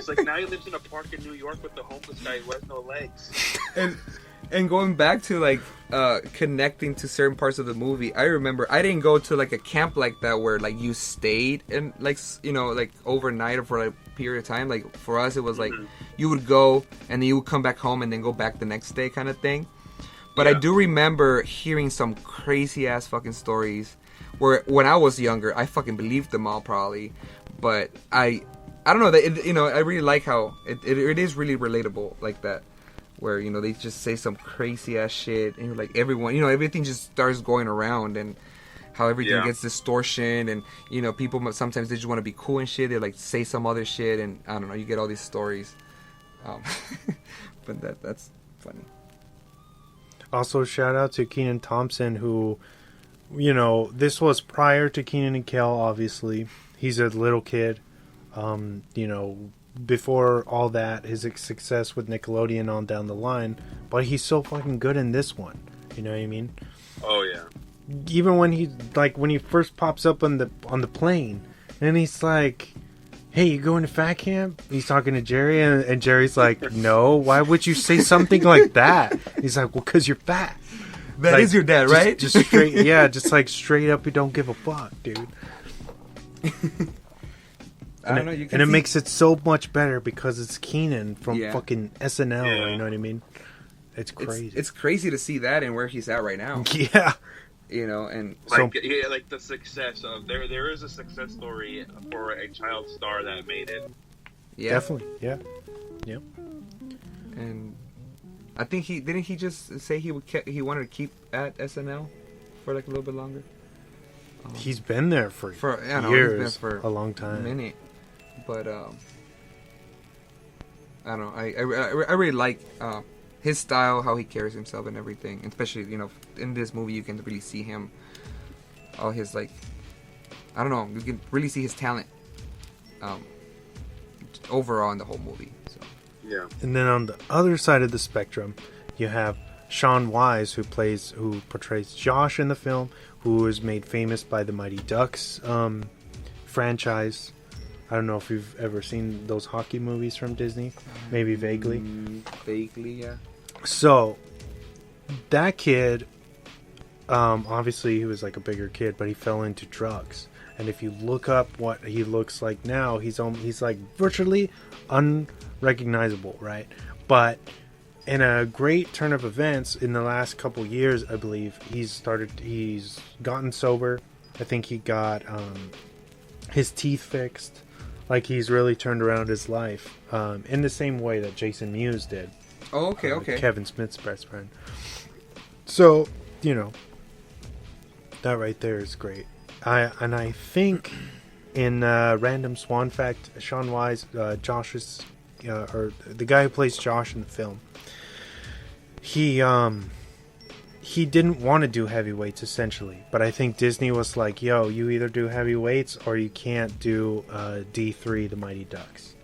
It's like now he lives in a park in New York with the homeless guy who has no legs. And going back to like connecting to certain parts of the movie, I remember I didn't go to like a camp like that where like you stayed and like like overnight or for like a period of time. Like for us, it was like you would go and then you would come back home and then go back the next day kind of thing. But I do remember hearing some crazy ass fucking stories where when I was younger, I fucking believed them all probably, but I don't know. I really like how it is really relatable like that, where they just say some crazy ass shit and like everyone, everything just starts going around and how everything gets distortion and people sometimes they just want to be cool and shit. They like say some other shit and I don't know. You get all these stories, but that's funny. Also, shout out to Kenan Thompson, who, this was prior to Kenan and Kel, obviously. He's a little kid. Before all that, his success with Nickelodeon on down the line. But he's so fucking good in this one. You know what I mean? Oh, yeah. Even when he first pops up on the plane, and he's like, hey, you going to fat camp? He's talking to Jerry, and Jerry's like, no, why would you say something like that? He's like, well, because you're fat. That is your dad, right? Just straight, yeah, just like straight up, you don't give a fuck, dude. I don't know, and it makes it so much better because it's Kenan from fucking SNL, you know what I mean? It's crazy. It's crazy to see that and where he's at right now. Yeah. And like the success of there is a success story for a child star that made it. Yeah, definitely. Yeah. And I think he just say he wanted to keep at SNL for like a little bit longer. He's been there for years, he's been for a long time, minute. But I don't know. I really like his style, how he carries himself and everything. Especially, in this movie, you can really see him. All his, like, I don't know. You can really see his talent overall in the whole movie. So. Yeah. And then on the other side of the spectrum, you have Sean Wise, who portrays Josh in the film, who is made famous by the Mighty Ducks franchise. I don't know if you've ever seen those hockey movies from Disney. Maybe vaguely. Vaguely, yeah. So, that kid, obviously he was like a bigger kid, but he fell into drugs. And if you look up what he looks like now, he's like virtually unrecognizable, right? But in a great turn of events in the last couple years, I believe, he's gotten sober. I think he got his teeth fixed. Like, he's really turned around his life in the same way that Jason Mewes did. Oh, okay. Kevin Smith's best friend. So, that right there is great. I think in random Swann fact, Sean Wise, Josh's, or the guy who plays Josh in the film, he didn't want to do heavyweights, essentially. But I think Disney was like, yo, you either do heavyweights or you can't do D3, the Mighty Ducks.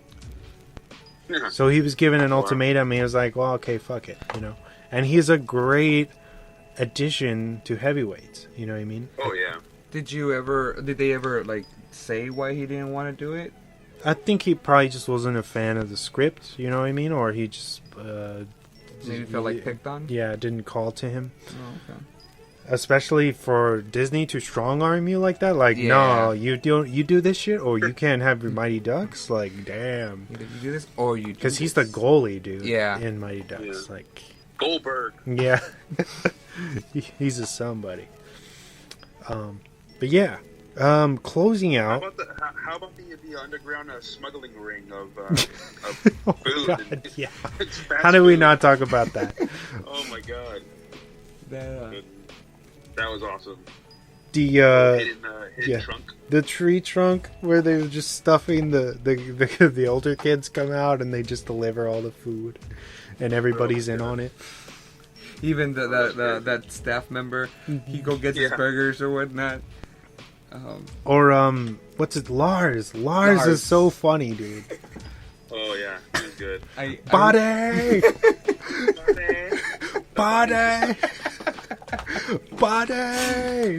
Yeah. So he was given an ultimatum, and he was like, well, okay, fuck it, And he's a great addition to heavyweights, you know what I mean? Oh, yeah. Did they ever, like, say why he didn't want to do it? I think he probably just wasn't a fan of the script, you know what I mean? Or he just... Maybe felt like picked on? Yeah, it didn't call to him. Oh, okay. Especially for Disney to strong arm you like that. Like, no, you do this shit, or you can't have your Mighty Ducks. Like, damn. Either you do this, or you do because he's the goalie, dude. Yeah. In Mighty Ducks, like Goldberg. Yeah, he's a somebody. But yeah, closing out. How about the underground smuggling ring of oh food? God, yeah. How did we not talk about that? Oh my God. That was awesome. The hidden trunk. The tree trunk where they were just stuffing the older kids come out and they just deliver all the food and everybody's in on it. Even that staff member, he go get his burgers or whatnot. What's it? Lars. Lars is so funny, dude. Oh yeah, he's good. Body.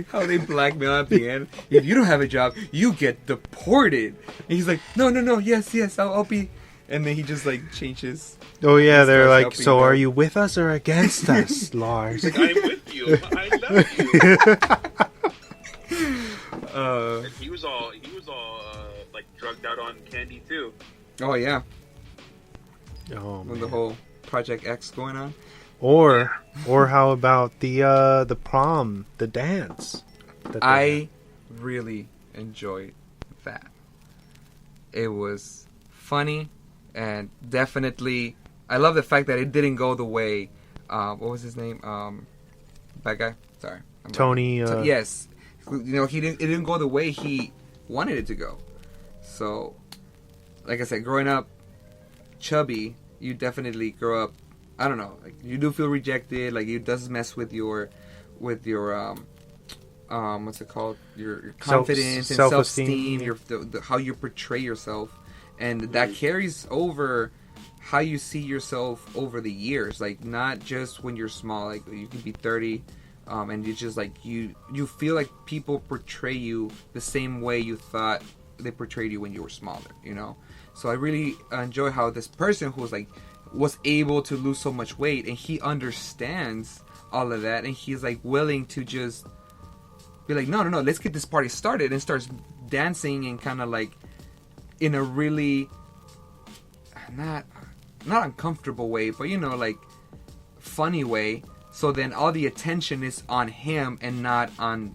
How they blackmail at the end. If you don't have a job, you get deported. And he's like, no, yes, I'll be And then he just like changes. Oh yeah, He they're starts like, helping so are them. you with us or against us, Lars? Like, I'm with you. I love you. And he was all like drugged out on candy too. Oh yeah, Oh with man. the whole Project X going on. Or how about the prom, the dance? that they I really enjoyed that. It was funny and definitely. I love the fact that it didn't go the way. What was his name? Bad guy. Sorry, had. Tony. yes, you know It didn't go the way he wanted it to go. So, like I said, growing up chubby, you definitely grow up. I don't know. Like you do feel rejected. Like it does mess with your what's it called? Your confidence and self-esteem. Your how you portray yourself, and that carries over how you see yourself over the years. Like not just when you're small. Like you can be 30, and you just like you feel like people portray you the same way you thought they portrayed you when you were smaller. You know. So I really enjoy how this person who was able to lose so much weight, and he understands all of that, and he's like willing to just be like, no, let's get this party started, and starts dancing and kind of like in a really not uncomfortable way, but like funny way. So then all the attention is on him and not on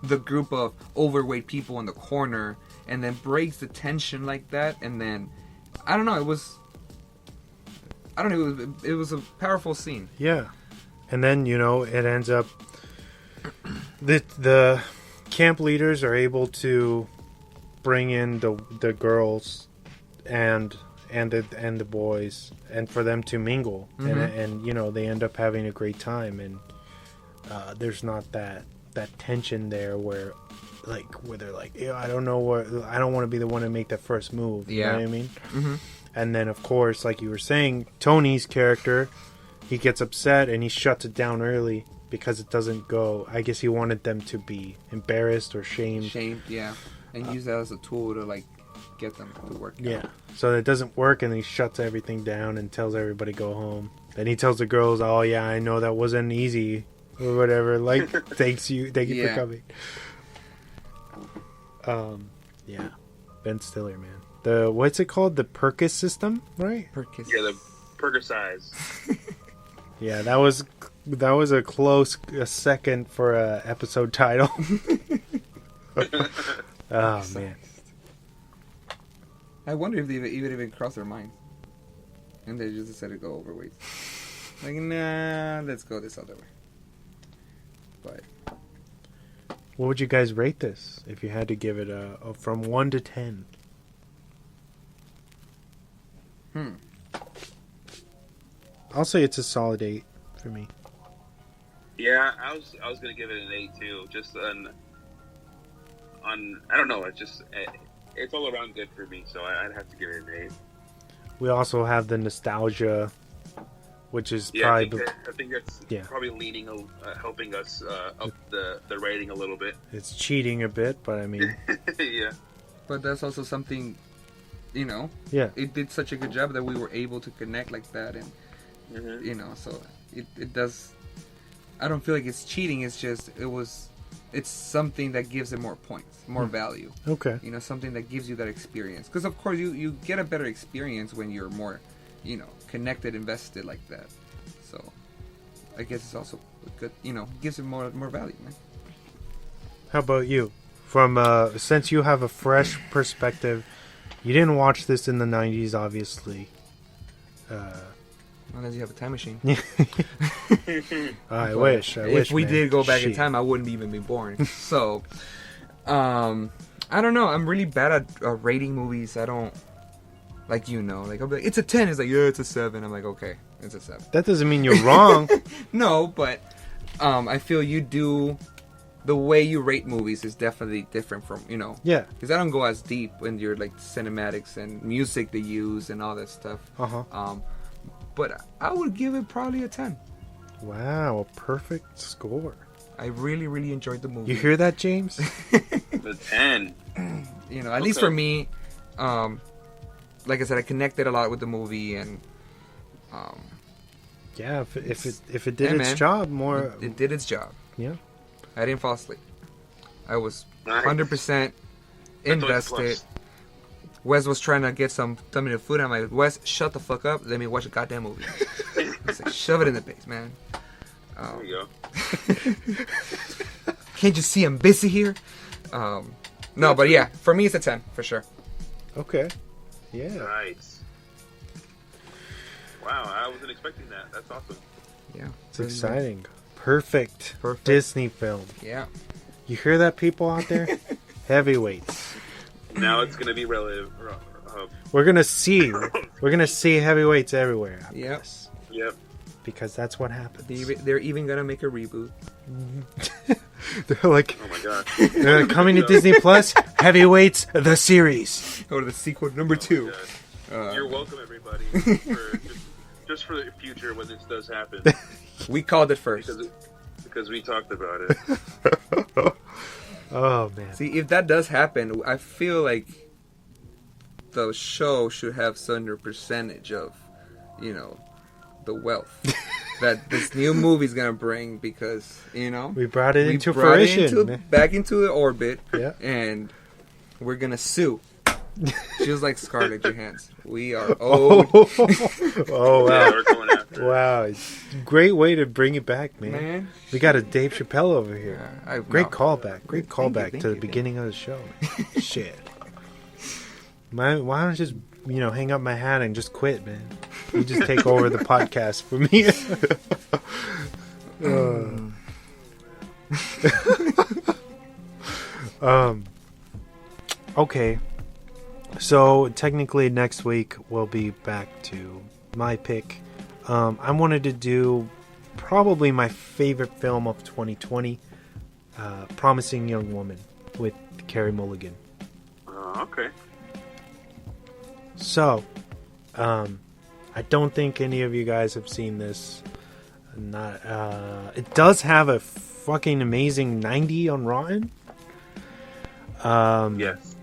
the group of overweight people in the corner, and then breaks the tension like that. And then I don't know, it was a powerful scene. Yeah. And then, it ends up the camp leaders are able to bring in the girls and the boys, and for them to mingle, and they end up having a great time, and there's not that tension there where they're like, I don't want to be the one to make that first move. You know what I mean? Mm-hmm. And then, of course, like you were saying, Tony's character, he gets upset and he shuts it down early because it doesn't go. I guess he wanted them to be embarrassed or shamed. Yeah. And use that as a tool to, get them to work out. Yeah. So it doesn't work, and he shuts everything down and tells everybody to go home. Then he tells the girls, oh, yeah, I know that wasn't easy, or whatever. Thank you for coming. Yeah. Ben Stiller, man. What's it called? The Perkis system, right? Perkis. Yeah, the Perkisize. Yeah, that was a close second for a episode title. Oh man. I wonder if they even crossed their minds, and they just decided to go overweight. Like, nah, let's go this other way. But what would you guys rate this if you had to give it a from 1 to 10? I'll say it's a solid 8 for me. Yeah, I was gonna give it an 8 too. Just on I don't know. It's all around good for me, so I'd have to give it an 8. We also have the nostalgia, which is probably. I think that's yeah. probably helping us up the rating a little bit. It's cheating a bit, but I mean, yeah. But that's also something, Yeah. It did such a good job that we were able to connect like that, and so it does. I don't feel like it's cheating. It's just it's something that gives it more points, more value. Okay. Something that gives you that experience. Because of course you get a better experience when you're more, connected, invested like that. So I guess it's also good. Gives it more value, man. How about you? From since you have a fresh perspective, you didn't watch this in the 90s, obviously. Unless you have a time machine. I wish. If we man. did go back in Shit. time, I wouldn't even be born. So, I don't know. I'm really bad at rating movies. I don't like I'll be like, it's a 10. It's like, yeah, it's a 7. I'm like, okay, it's a 7. That doesn't mean you're wrong. No, but I feel you do. The way you rate movies is definitely different from Yeah. because I don't go as deep in your cinematics and music they use and all that stuff. But I would give it probably a 10. Wow, a perfect score. I really, really enjoyed the movie. You hear that, James? The 10. At least for me, like I said, I connected a lot with the movie, and yeah, if it did its man. job more, it did its job. yeah. I didn't fall asleep. I was Nice. 100% invested. Wes was trying to get some tummy food. I'm like, Wes, shut the fuck up. Let me watch a goddamn movie. It's like, shove it in the face, man. There you go. Can't you see I'm busy here? No, but yeah, for me it's a 10 for sure. Okay. Yeah. Nice. Wow, I wasn't expecting that. That's awesome. Yeah, It's exciting. Perfect. Disney film. Yeah. You hear that, people out there? Heavyweights. Now it's gonna be relative. We're gonna see heavyweights everywhere. after Yep. this, Yep. because that's what happens. They're even gonna make a reboot. They're like, Oh my god. they're coming to Disney Plus. Heavyweights, the series. Go to the sequel number 2. You're welcome, everybody, just for the future when this does happen, We called it first. because we talked about it. Oh man. See, if that does happen, I feel like the show should have some percentage of, the wealth that this new movie's gonna bring, because We brought it into brought it fruition. back into the orbit, Yeah. and we're gonna sue. Just like Scarlett Johansson, we are owed. Oh wow. Yeah, we're going after it. Wow. Great way to bring it back, man. Man, We got a Dave Chappelle over here. Great no. callback. Great Thank you, callback thank to the you, beginning of the show. Shit. Why don't I just, hang up my hat and just quit, man? You just take over the podcast for me. Okay. So technically next week we'll be back to my pick. I wanted to do probably my favorite film of 2020, Promising Young Woman with Carey Mulligan. Okay. So, I don't think any of you guys have seen this. It does have a fucking amazing 90 on Rotten. Yes.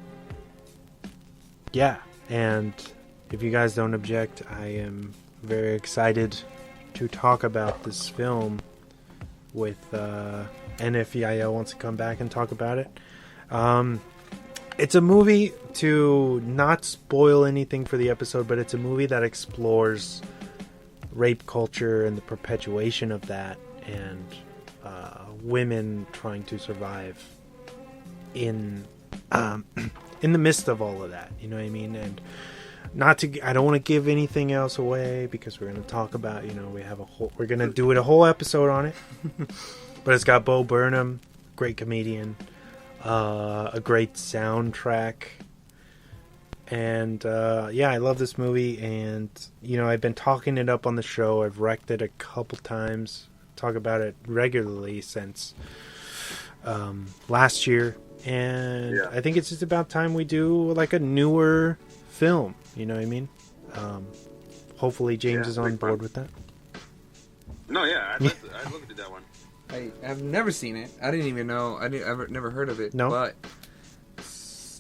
Yeah, and if you guys don't object, I am very excited to talk about this film with, and if Yael wants to come back and talk about it. It's a movie, to not spoil anything for the episode, but it's a movie that explores rape culture and the perpetuation of that, and women trying to survive in the midst of all of that, you know what I mean? And I don't want to give anything else away, because we're going to talk about, we're going to do a whole episode on it. But it's got Bo Burnham, great comedian, a great soundtrack, and I love this movie. And I've been talking it up on the show. I've wrecked it a couple times, talk about it regularly since last year. And Yeah. I think it's just about time we do like a newer film, you know what I mean? Hopefully James is on big board fun. with that. No, yeah, I'd love to do that one. I have never seen it. I didn't even know. I've never heard of it. No? But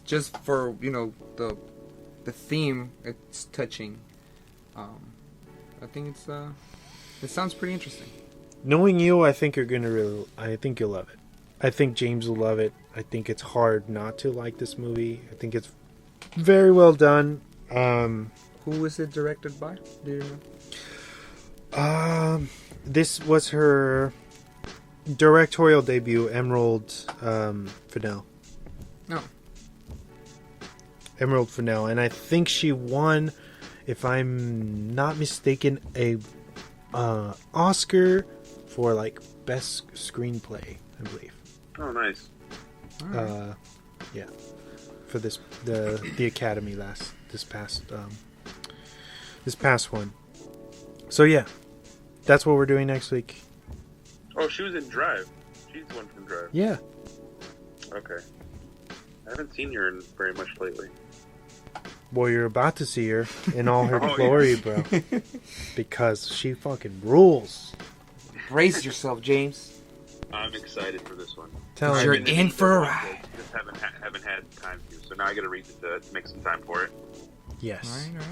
just for the theme, it's touching. I think it sounds pretty interesting. Knowing you, I think you'll love it. I think James will love it. I think it's hard not to like this movie. I think it's very well done. Who was it directed by? Do you know? This was her directorial debut, Emerald Fennell. No. Emerald Fennell, and I think she won, if I'm not mistaken, a Oscar for like best screenplay, I believe. Oh, nice. Alright. Yeah, for the Academy this past one. So yeah, that's what we're doing next week. Oh, she was in Drive. She's the one from Drive. Yeah. Okay. I haven't seen her in very much lately. Well, you're about to see her in all her Oh, glory, yeah. bro. Because she fucking rules. Brace yourself, James. I'm excited for this one. Tell You're her. I've been in for a watch ride. it, just haven't had time to. So now I got a reason to make some time for it. Yes. All right.